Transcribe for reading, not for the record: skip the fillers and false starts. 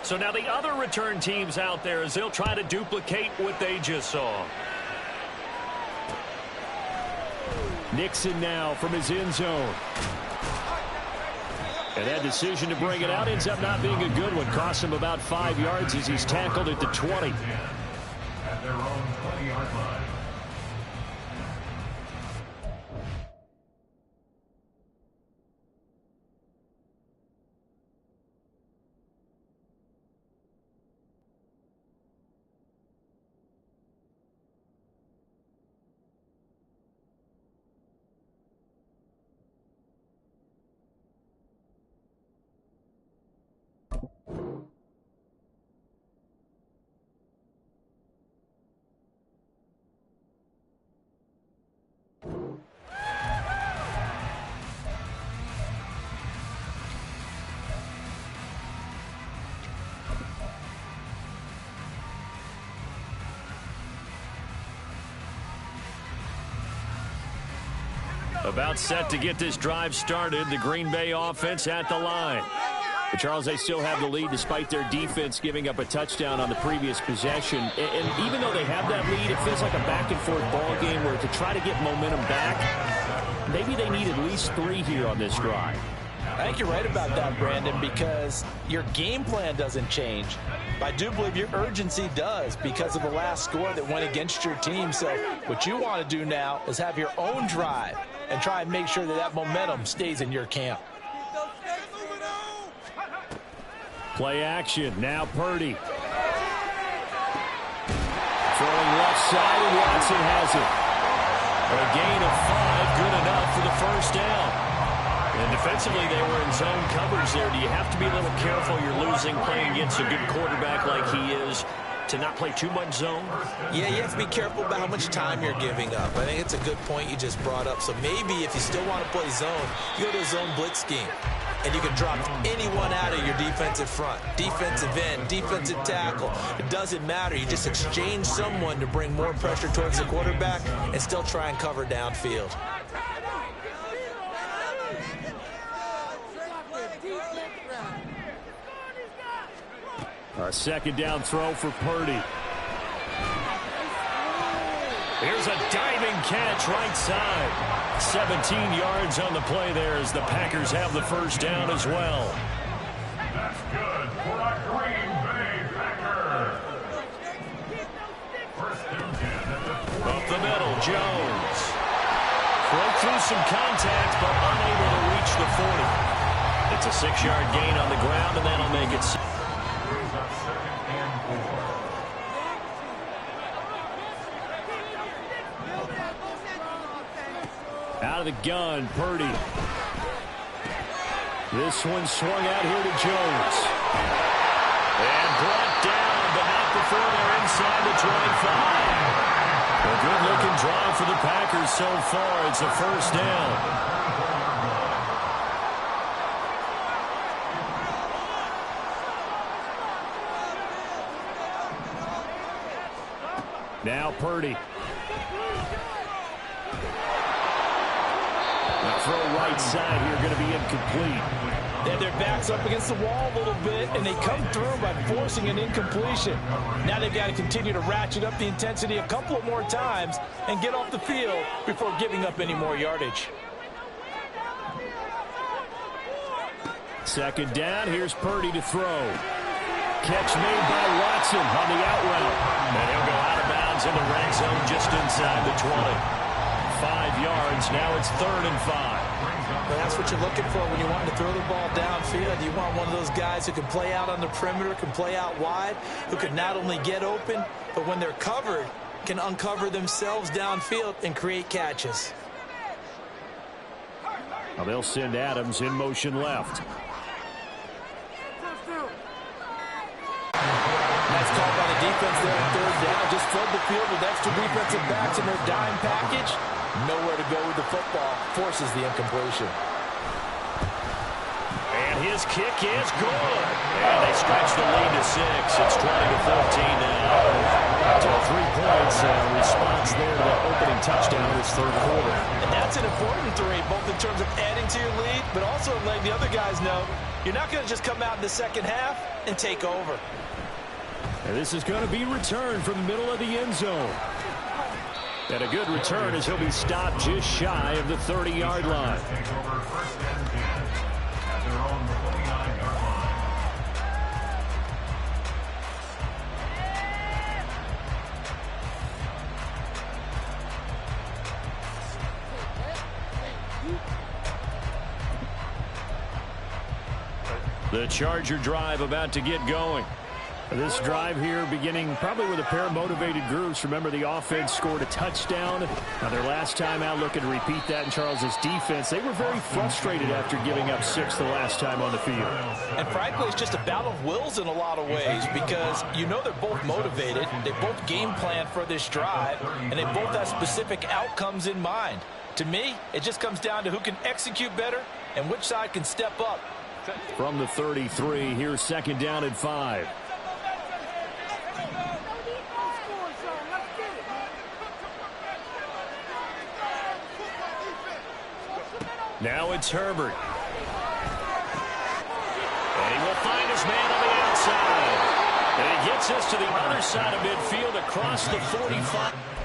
So now the other return teams out there as they'll try to duplicate what they just saw. Nixon now from his end zone. And that decision to bring it out ends up not being a good one. Costs him about 5 yards as he's tackled at the 20. At their own 20-yard line. About set to get this drive started. The Green Bay offense at the line. But Charles, they still have the lead despite their defense giving up a touchdown on the previous possession. And even though they have that lead, it feels like a back-and-forth ball game where to try to get momentum back, maybe they need at least 3 here on this drive. I think you're right about that, Brandon, because your game plan doesn't change. But I do believe your urgency does because of the last score that went against your team. So what you want to do now is have your own drive and try and make sure that that momentum stays in your camp. Play action. Now Purdy. Throwing left side, and Watson has it. A gain of 5, good enough for the first down. And defensively, they were in zone coverage there. Do you have to be a little careful? You're losing playing against a good quarterback like he is to not play too much zone? Yeah, you have to be careful about how much time you're giving up. I think it's a good point you just brought up. So maybe if you still want to play zone, you go to a zone blitz scheme. And you can drop anyone out of your defensive front. Defensive end, defensive tackle. It doesn't matter. You just exchange someone to bring more pressure towards the quarterback and still try and cover downfield. A second down throw for Purdy. Here's a diving catch right side. 17 yards on the play there as the Packers have the first down as well. That's good for a Green Bay Packer. First and 10 at the Up the middle, Jones. Broke through some contact, but unable to reach the 40. It's a 6-yard gain on the ground, and that'll make it 6. Out of the gun, Purdy. This one swung out here to Jones. And brought down, but not before they're inside the 25. A good-looking drive for the Packers so far. It's a first down. Now Purdy. Throw right side here, going to be incomplete. And their back's up against the wall a little bit, and they come through by forcing an incompletion. Now they've got to continue to ratchet up the intensity a couple of more times and get off the field before giving up any more yardage. Second down, here's Purdy to throw. Catch made by Watson on the out route. And he'll go out of bounds in the red zone just inside the 20. 5 yards. Now it's 3rd and 5. Well, that's what you're looking for when you want to throw the ball downfield. You want one of those guys who can play out on the perimeter, can play out wide, who can not only get open, but when they're covered, can uncover themselves downfield and create catches. Now they'll send Adams in motion left. Nice call by the defense there on 3rd down. Just flood the field with extra defensive backs in their dime package. Nowhere to go with the football. Forces the incompletion. And his kick is good. And they stretch the lead to 6. It's 20-14 now. So 3 points response there to that opening touchdown in this 3rd quarter. And that's an important 3, both in terms of adding to your lead, but also letting the other guys know You're not going to just come out in the second half and take over. And this is going to be returned from the middle of the end zone. And a good return as he'll be stopped just shy of the 30-yard line. The Charger drive about to get going. This drive here beginning probably with a pair of motivated groups. Remember, the offense scored a touchdown. Their last time out, looking to repeat that in Charles's defense. They were very frustrated after giving up 6 the last time on the field. And frankly, it's just a battle of wills in a lot of ways because you know they're both motivated. They both game plan for this drive, and they both have specific outcomes in mind. To me, it just comes down to who can execute better and which side can step up. From the 33, here's second down and 5. Now it's Herbert. And he will find his man on the outside. And he gets us to the other side of midfield across the 45.